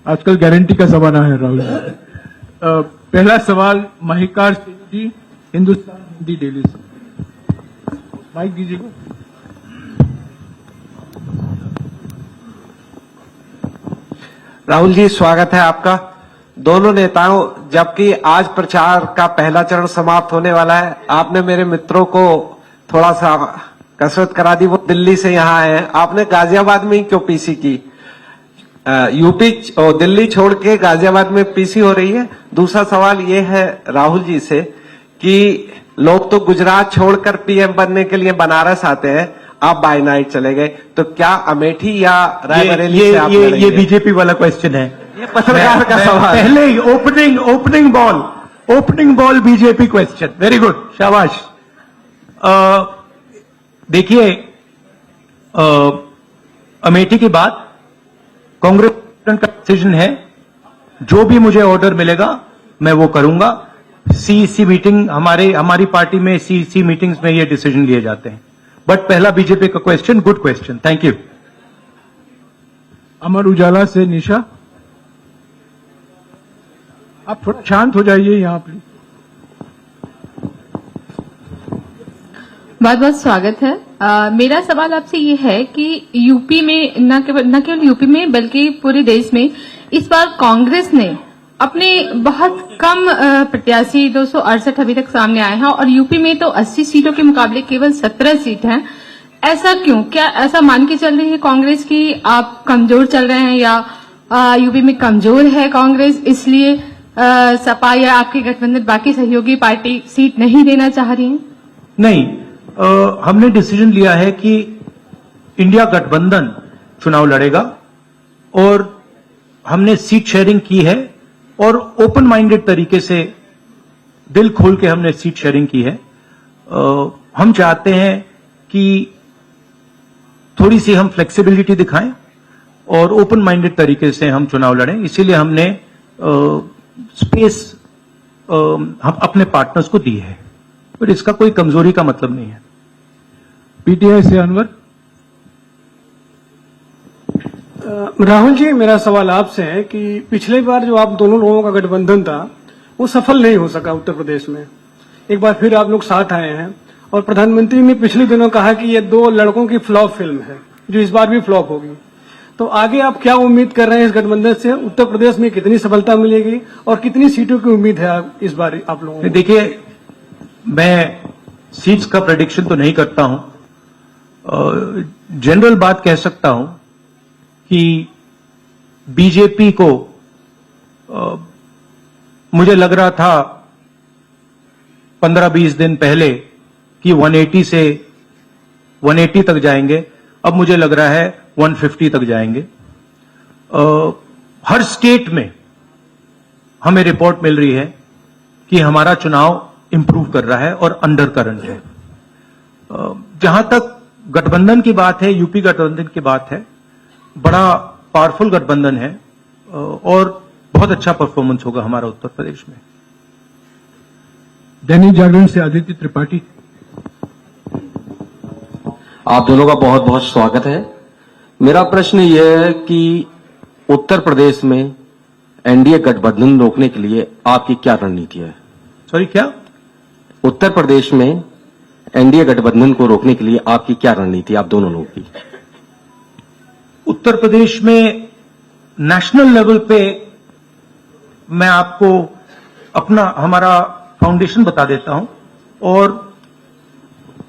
आजकल गारंटी का जमाना है राहुल जी। पहला सवाल महिकार सिंह जी, हिंदुस्तान हिंदी डेली से। माइक दीजिएगा। राहुल जी, स्वागत है आपका। दोनों नेताओं, जबकि आज प्रचार का पहला चरण समाप्त होने वाला है, आपने मेरे मित्रों को थोड़ा सा कसरत करा दी। वो दिल्ली से यहाँ आए हैं, आपने गाजियाबाद में ही क्यों पीसी की? यूपी और दिल्ली छोड़ के गाजियाबाद में पीसी हो रही है। दूसरा सवाल ये है राहुल जी से कि लोग तो गुजरात छोड़कर पीएम बनने के लिए बनारस आते हैं, आप बाय नाइट चले गए, तो क्या अमेठी या रायबरेली से आप लड़ेंगे? ये बीजेपी वाला क्वेश्चन है। ये पत्रकार का सवाल। पहले ही opening ball BJP question. Very good, शाबाश। देखिए, अमेठी की बात कांग्रेस का डिसीजन है। जो भी मुझे ऑर्डर मिलेगा मैं वो करूंगा। सीईसी मीटिंग, हमारी पार्टी में सीईसी मीटिंग्स में ये डिसीजन लिए जाते हैं। बट पहला बीजेपी का question, good question, thank you. Amar Ujala से निशा, आप थोड़ा शांत हो जाइए यहाँ प्लीज। बहुत बहुत स्वागत है। मेरा सवाल आपसे ये है कि यूपी में न केवल यूपी में बल्कि पूरे देश में इस बार कांग्रेस ने अपने बहुत कम प्रत्याशी 268 अभी तक सामने आए हैं और यूपी में तो 80 सीटों के मुकाबले केवल 17 सीट हैं। ऐसा क्यों? क्या ऐसा मान के चल रही है कांग्रेस की आप कमजोर चल रहे हैं या यूपी में कमजोर है कांग्रेस, इसलिए सपा या आपके गठबंधन बाकी सहयोगी पार्टी सीट नहीं देना चाह रही है? नहीं, हमने डिसीजन लिया है कि इंडिया गठबंधन चुनाव लड़ेगा और हमने सीट शेयरिंग की है और ओपन माइंडेड तरीके से दिल खोल के हमने सीट शेयरिंग की है। हम चाहते हैं कि थोड़ी सी हम फ्लेक्सिबिलिटी दिखाएं और ओपन माइंडेड तरीके से हम चुनाव लड़ें, इसीलिए हमने स्पेस हम अपने पार्टनर्स को दी है, पर इसका कोई कमजोरी का मतलब नहीं है। पीटीआई से अनवर। राहुल जी, मेरा सवाल आपसे है कि पिछले बार जो आप दोनों लोगों का गठबंधन था वो सफल नहीं हो सका उत्तर प्रदेश में। एक बार फिर आप लोग साथ आए हैं और प्रधानमंत्री ने पिछले दिनों कहा कि ये दो लड़कों की फ्लॉप फिल्म है जो इस बार भी फ्लॉप होगी। तो आगे आप क्या उम्मीद कर रहे हैं इस गठबंधन से? उत्तर प्रदेश में कितनी सफलता मिलेगी और कितनी सीटों की उम्मीद है इस बार आप लोगों को? देखिए, मैं सीट्स का प्रेडिक्शन तो नहीं करता हूं। जनरल बात कह सकता हूं कि बीजेपी को मुझे लग रहा था 15-20 दिन पहले कि 180 से 180 तक जाएंगे, अब मुझे लग रहा है 150 तक जाएंगे। हर स्टेट में हमें रिपोर्ट मिल रही है कि हमारा चुनाव इंप्रूव कर रहा है और अंडर करंट है। जहां तक गठबंधन की बात है, यूपी गठबंधन की बात है, बड़ा पावरफुल गठबंधन है और बहुत अच्छा परफॉर्मेंस होगा हमारा उत्तर प्रदेश में। दैनिक जागरण से आदित्य त्रिपाठी। आप दोनों का बहुत बहुत स्वागत है। मेरा प्रश्न यह है कि उत्तर प्रदेश में एनडीए गठबंधन रोकने के लिए आपकी क्या रणनीति है? सॉरी, क्या? उत्तर प्रदेश में एनडीए गठबंधन को रोकने के लिए आपकी क्या रणनीति है, आप दोनों लोगों की? उत्तर प्रदेश में नेशनल लेवल पे मैं आपको हमारा फाउंडेशन बता देता हूं और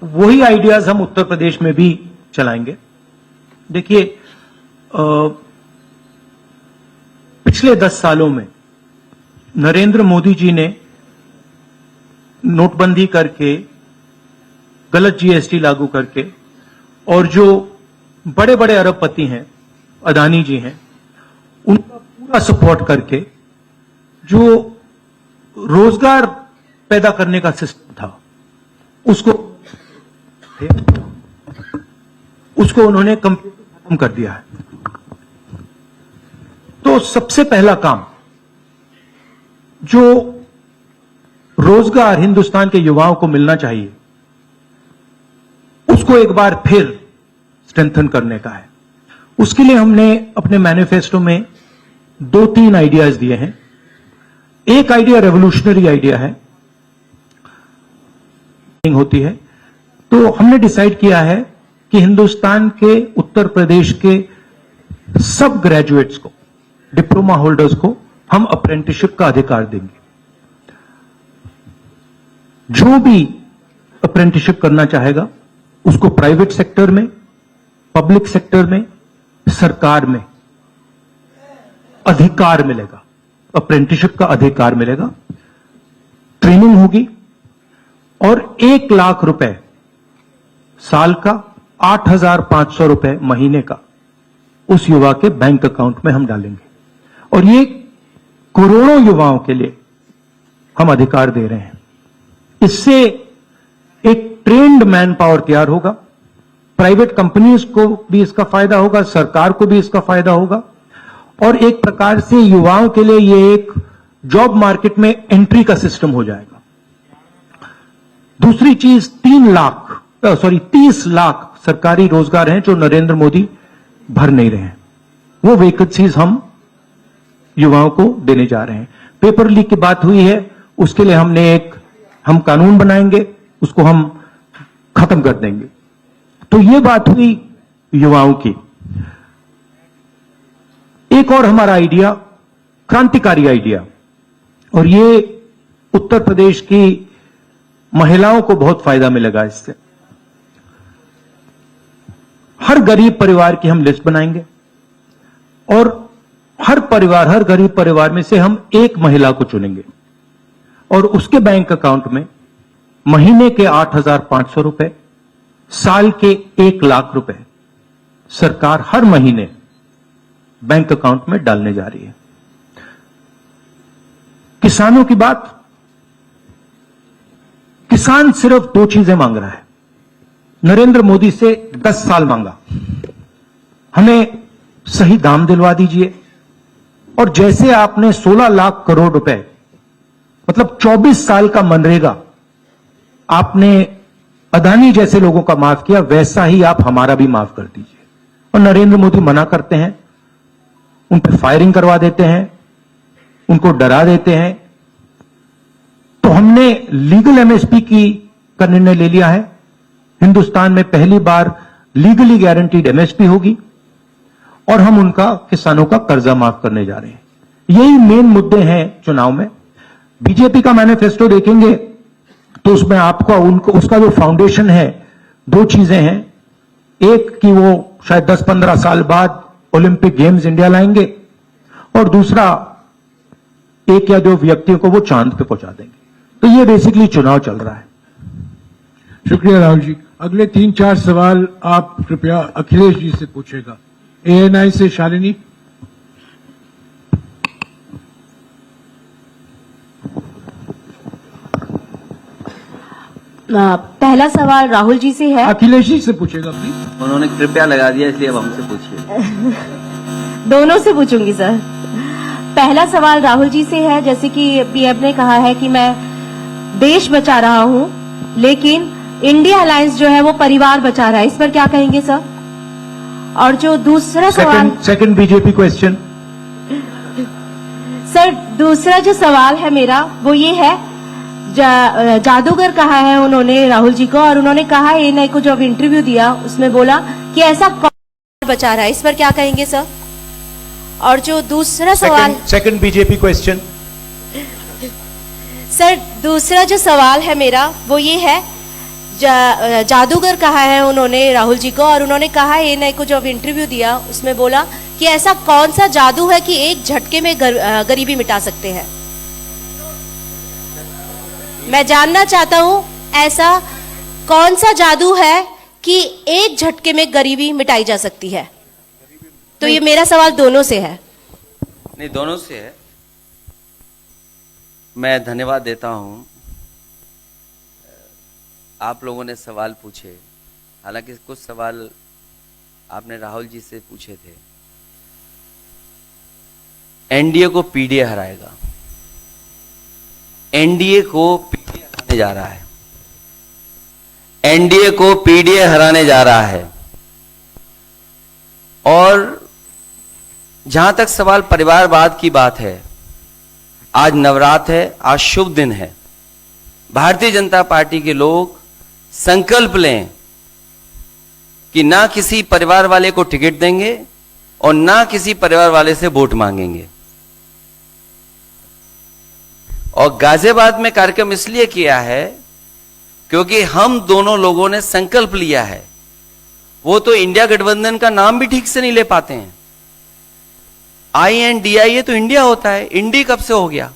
वही आइडियाज हम उत्तर प्रदेश में भी चलाएंगे। देखिए, पिछले 10 सालों में नरेंद्र मोदी जी ने नोटबंदी करके, गलत जीएसटी लागू करके, और जो बड़े बड़े अरबपति हैं, अदानी जी हैं, उनका पूरा सपोर्ट करके जो रोजगार पैदा करने का सिस्टम था उसको उन्होंने खत्म कर दिया है। तो सबसे पहला काम जो रोजगार हिंदुस्तान के युवाओं को मिलना चाहिए उसको एक बार फिर स्ट्रेंथन करने का है। उसके लिए हमने अपने मैनिफेस्टो में 2-3 आइडियाज दिए हैं। एक आइडिया रेवोल्यूशनरी आइडिया है, होती है। तो हमने डिसाइड किया है कि हिंदुस्तान के उत्तर प्रदेश के सब ग्रेजुएट्स को, डिप्लोमा होल्डर्स को हम अप्रेंटिसशिप का अधिकार देंगे। जो भी अप्रेंटिसशिप करना चाहेगा उसको प्राइवेट सेक्टर में, पब्लिक सेक्टर में, सरकार में अधिकार मिलेगा, अप्रेंटिसशिप का अधिकार मिलेगा, ट्रेनिंग होगी और 1 लाख रुपए साल का, 8,500 रुपए महीने का उस युवा के बैंक अकाउंट में हम डालेंगे। और ये करोड़ों युवाओं के लिए हम अधिकार दे रहे हैं। इससे एक ट्रेन्ड मैन पावर तैयार होगा, प्राइवेट कंपनीज को भी इसका फायदा होगा, सरकार को भी इसका फायदा होगा और एक प्रकार से युवाओं के लिए ये एक जॉब मार्केट में एंट्री का सिस्टम हो जाएगा। दूसरी चीज 30 लाख सरकारी रोजगार हैं जो नरेंद्र मोदी भर नहीं रहे हैं, वो वैकेंसीज हम युवाओं को देने जा रहे हैं। पेपर लीक की बात हुई है, उसके लिए हम कानून बनाएंगे, उसको हम खत्म कर देंगे। तो ये बात हुई युवाओं की। एक और हमारा आइडिया, क्रांतिकारी आइडिया, और ये उत्तर प्रदेश की महिलाओं को बहुत फायदा मिलेगा इससे। हर गरीब परिवार की हम लिस्ट बनाएंगे और हर गरीब परिवार में से हम एक महिला को चुनेंगे और उसके बैंक अकाउंट में महीने के 8,500 रुपए, साल के 1 लाख रुपए सरकार हर महीने बैंक अकाउंट में डालने जा रही है। किसानों की बात, किसान सिर्फ 2 चीजें मांग रहा है। नरेंद्र मोदी से 10 साल मांगा, हमें सही दाम दिलवा दीजिए। और जैसे आपने 16 लाख करोड़ रुपए, मतलब 24 साल का मनरेगा आपने अदानी जैसे लोगों का माफ किया, वैसा ही आप हमारा भी माफ कर दीजिए। और नरेंद्र मोदी मना करते हैं, उन पर फायरिंग करवा देते हैं, उनको डरा देते हैं। तो हमने लीगल एमएसपी का निर्णय ले लिया है। हिंदुस्तान में पहली बार लीगली गारंटीड एमएसपी होगी और हम उनका, किसानों का कर्जा माफ करने जा रहे हैं। यही मेन मुद्दे हैं चुनाव में। बीजेपी का मैनिफेस्टो देखेंगे तो उसमें आपको उसका जो फाउंडेशन है, 2 चीजें हैं। एक कि वो शायद 10-15 साल बाद ओलंपिक गेम्स इंडिया लाएंगे और दूसरा 1 या 2 व्यक्तियों को वो चांद पे पहुंचा देंगे। तो ये बेसिकली चुनाव चल रहा है। शुक्रिया राहुल जी। अगले 3-4 सवाल आप कृपया अखिलेश जी से पूछेगा। एएनआई से शालिनी। पहला सवाल राहुल जी से है। अखिलेश जी से पूछेगा प्लीज। उन्होंने कृपया लगा दिया, इसलिए अब हमसे पूछिए। दोनों से पूछूंगी सर। पहला सवाल राहुल जी से है, जैसे कि पीएम ने कहा है कि मैं देश बचा रहा हूं, लेकिन इंडिया अलायंस जो है वो परिवार बचा रहा है, इस पर क्या कहेंगे सर? और जो दूसरा सवाल, सेकंड बीजेपी क्वेश्चन। सर दूसरा जो सवाल है मेरा वो ये है, जादूगर कहा है उन्होंने राहुल जी को, और उन्होंने कहा एएनआई को जो अब इंटरव्यू दिया उसमें बोला कि ऐसा कौन बचा रहा है, इस पर क्या कहेंगे सर? और जो दूसरा सवाल, सेकंड बीजेपी क्वेश्चन। सर दूसरा जो सवाल है मेरा वो ये है, जादूगर कहा है उन्होंने राहुल जी को, और उन्होंने कहा एएनआई को जो अब इंटरव्यू दिया उसमें बोला कि ऐसा कौन सा जादू है कि एक झटके में गरीबी मिटा सकते हैं। मैं जानना चाहता हूं ऐसा कौन सा जादू है कि एक झटके में गरीबी मिटाई जा सकती है। तो ये मेरा सवाल दोनों से है। नहीं, दोनों से है। मैं धन्यवाद देता हूं। आप लोगों ने सवाल पूछे, हालांकि कुछ सवाल आपने राहुल जी से पूछे थे। एनडीए को पीडीए हराएगा, एनडीए को पीडीए हराने जा रहा है, एनडीए को पीडीए हराने जा रहा है। और जहां तक सवाल परिवारवाद की बात है, आज नवरात्र है, आज शुभ दिन है। भारतीय जनता पार्टी के लोग संकल्प लें कि ना किसी परिवार वाले को टिकट देंगे और ना किसी परिवार वाले से वोट मांगेंगे। और गाजियाबाद में कार्यक्रम इसलिए किया है क्योंकि हम दोनों लोगों ने संकल्प लिया है। वो तो इंडिया गठबंधन का नाम भी ठीक से नहीं ले पाते हैं। INDIA तो इंडिया होता है, इंडी कब से हो गया?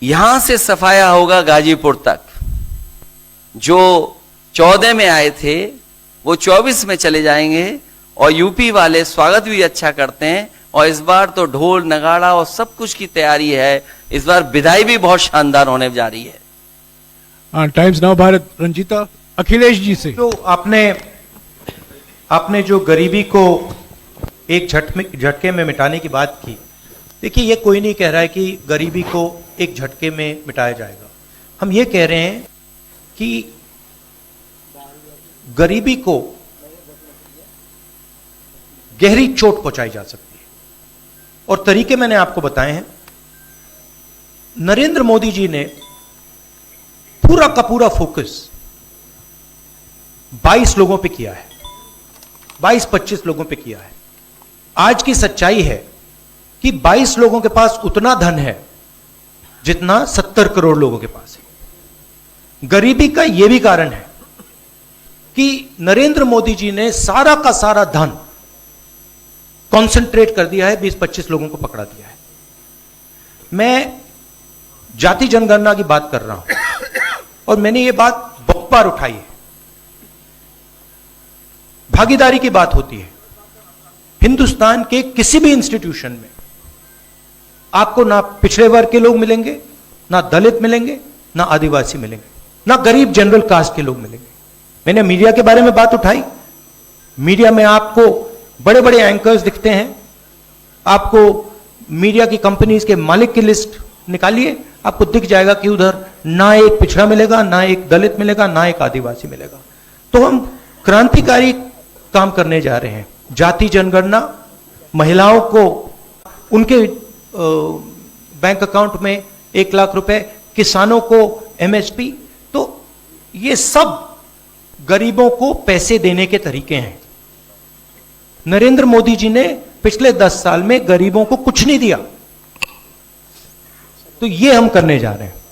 यहां से सफाया होगा गाजीपुर तक। जो 14 में आए थे वो 24 में चले जाएंगे और यूपी वाले स्वागत भी अच्छा करते हैं। और इस बार तो ढोल नगाड़ा और सब कुछ की तैयारी है। इस बार विदाई भी बहुत शानदार होने जा रही है। टाइम्स नाउ भारत, रंजीता अखिलेश जी से। जो आपने जो गरीबी को एक झटके में मिटाने की बात की, देखिए ये कोई नहीं कह रहा है कि गरीबी को एक झटके में मिटाया जाएगा। हम ये कह रहे हैं कि गरीबी को गहरी चोट पहुंचाई जा सकती है और तरीके मैंने आपको बताए हैं। नरेंद्र मोदी जी ने पूरा का पूरा फोकस 22 लोगों पे किया है, 22-25 लोगों पे किया है। आज की सच्चाई है कि 22 लोगों के पास उतना धन है जितना 70 करोड़ लोगों के पास है। गरीबी का यह भी कारण है कि नरेंद्र मोदी जी ने सारा का सारा धन कॉन्सेंट्रेट कर दिया है, 20-25 लोगों को पकड़ा दिया है। मैं जाति जनगणना की बात कर रहा हूं और मैंने ये बात बहुत बार उठाई है। भागीदारी की बात होती है। हिंदुस्तान के किसी भी इंस्टीट्यूशन में आपको ना पिछड़े वर्ग के लोग मिलेंगे, ना दलित मिलेंगे, ना आदिवासी मिलेंगे, ना गरीब जनरल कास्ट के लोग मिलेंगे। मैंने मीडिया के बारे में बात उठाई। मीडिया में आपको बड़े बड़े एंकर्स दिखते हैं। आपको मीडिया की कंपनीज के मालिक की लिस्ट निकालिए, आपको दिख जाएगा कि उधर ना एक पिछड़ा मिलेगा, ना एक दलित मिलेगा, ना एक आदिवासी मिलेगा। तो हम क्रांतिकारी काम करने जा रहे हैं। जाति जनगणना, महिलाओं को उनके बैंक अकाउंट में 1 लाख रुपए, किसानों को MSP। तो ये सब गरीबों को पैसे देने के तरीके हैं। नरेंद्र मोदी जी ने पिछले 10 साल में गरीबों को कुछ नहीं दिया, तो ये हम करने जा रहे हैं।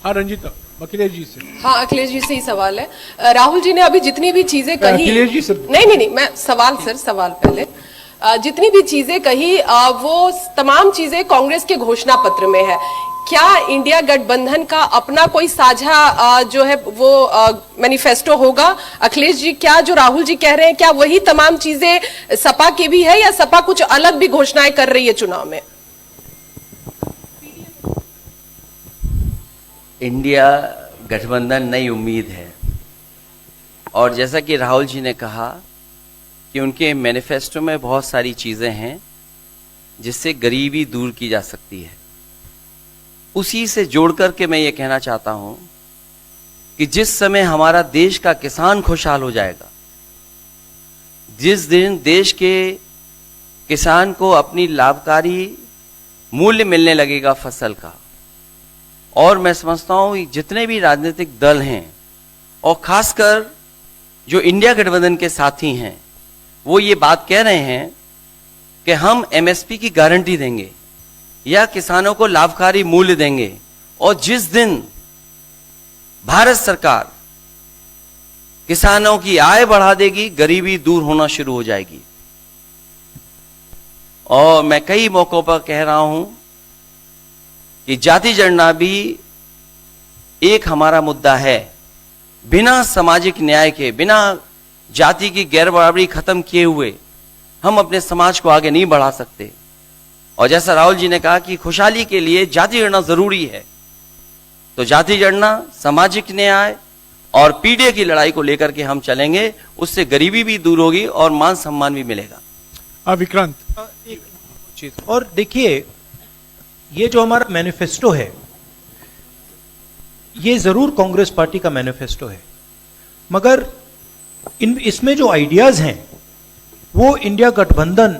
हाँ रंजीता, अखिलेश जी से। हाँ, अखिलेश जी से ही सवाल है। राहुल जी ने अभी जितनी भी चीजें कही, अखिलेश जी से। नहीं, मैं सवाल पहले जितनी भी चीजें कही वो तमाम चीजें कांग्रेस के घोषणा पत्र में है। क्या इंडिया गठबंधन का अपना कोई साझा जो है वो मैनिफेस्टो होगा? अखिलेश जी, क्या जो राहुल जी कह रहे हैं क्या वही तमाम चीजें सपा की भी है या सपा कुछ अलग भी घोषणाएं कर रही है चुनाव में? इंडिया गठबंधन नई उम्मीद है और जैसा कि राहुल जी ने कहा कि उनके मैनिफेस्टो में बहुत सारी चीजें हैं जिससे गरीबी दूर की जा सकती है। उसी से जोड़ करके मैं ये कहना चाहता हूं कि जिस समय हमारा देश का किसान खुशहाल हो जाएगा, जिस दिन देश के किसान को अपनी लाभकारी मूल्य मिलने लगेगा फसल का, और मैं समझता हूं जितने भी राजनीतिक दल हैं और खासकर जो इंडिया गठबंधन के साथी हैं वो ये बात कह रहे हैं कि हम MSP की गारंटी देंगे या किसानों को लाभकारी मूल्य देंगे, और जिस दिन भारत सरकार किसानों की आय बढ़ा देगी, गरीबी दूर होना शुरू हो जाएगी। और मैं कई मौकों पर कह रहा हूं कि जाति जनगणना भी एक हमारा मुद्दा है। बिना सामाजिक न्याय के, बिना जाति की गैर बराबरी खत्म किए हुए हम अपने समाज को आगे नहीं बढ़ा सकते। और जैसा राहुल जी ने कहा कि खुशहाली के लिए जाति जनगणना जरूरी है, तो जाति जनगणना, सामाजिक न्याय और पीढ़ी की लड़ाई को लेकर के हम चलेंगे। उससे गरीबी भी दूर होगी और मान सम्मान भी मिलेगा। विक्रांत, एक चीज और देखिए, ये जो हमारा मैनिफेस्टो है ये जरूर कांग्रेस पार्टी का मैनिफेस्टो है, मगर इसमें जो आइडियाज हैं वो इंडिया गठबंधन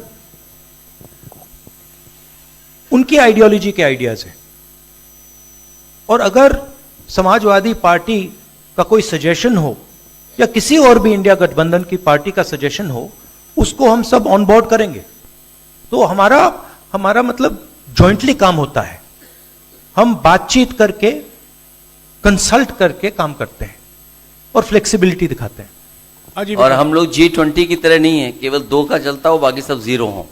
उनकी आइडियोलॉजी के आइडियाज है। और अगर समाजवादी पार्टी का कोई सजेशन हो या किसी और भी इंडिया गठबंधन की पार्टी का सजेशन हो, उसको हम सब ऑन बोर्ड करेंगे। तो हमारा मतलब जॉइंटली काम होता है, हम बातचीत करके कंसल्ट करके काम करते हैं और फ्लेक्सिबिलिटी दिखाते हैं। और हम लोग G20 की तरह नहीं है, केवल 2 का चलता हो बाकी सब 0 हो।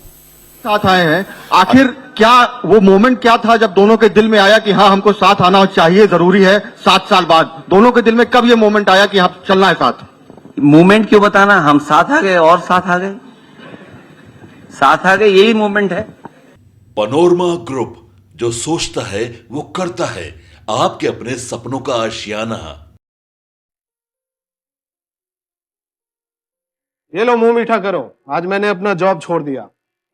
साथ आए हैं, आखिर क्या वो मोमेंट क्या था जब दोनों के दिल में आया कि हाँ हमको साथ आना चाहिए, जरूरी है? 7 साल बाद दोनों के दिल में कब ये मोमेंट आया कि हाँ चलना है साथ? मूवमेंट क्यों बताना, हम साथ आ गए और साथ आ गए, साथ आ गए, यही मूवमेंट है। पैनोरमा ग्रुप, जो सोचता है वो करता है, आपके अपने सपनों का आशियाना। ये लो मुंह मीठा करो, आज मैंने अपना जॉब छोड़ दिया,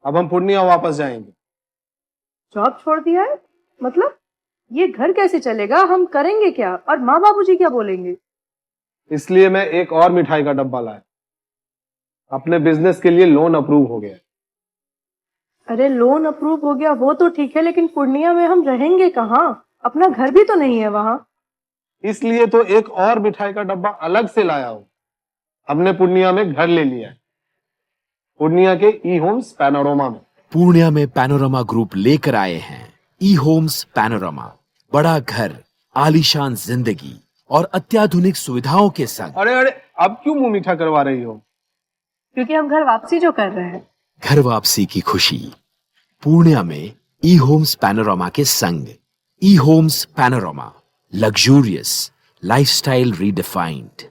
अब हम पूर्णिया वापस जाएंगे। जॉब छोड़ दिया है? मतलब ये घर कैसे चलेगा, हम करेंगे क्या, और माँ बाबूजी क्या बोलेंगे? इसलिए मैं एक और मिठाई का डब्बा लाया, अपने बिजनेस के लिए लोन अप्रूव हो गया। अरे लोन अप्रूव हो गया वो तो ठीक है, लेकिन पूर्णिया में हम रहेंगे कहाँ? अपना घर भी तो नहीं है वहां। इसलिए तो एक और मिठाई का डब्बा अलग से लाया हूं, हमने पूर्णिया में घर ले लिया है, पूर्णिया के ई होम्स पैनोरमा में। पूर्णिया में पैनोरमा ग्रुप लेकर आए हैं ई होम्स पैनोरमा, बड़ा घर, आलीशान जिंदगी और अत्याधुनिक सुविधाओं के संग। अरे अब क्यों मुंह मीठा करवा रही हो? क्योंकि हम घर वापसी जो कर रहे हैं। घर वापसी की खुशी पूर्णिया में ई होम्स पैनोरमा के संग। E homes panorama, luxurious lifestyle redefined.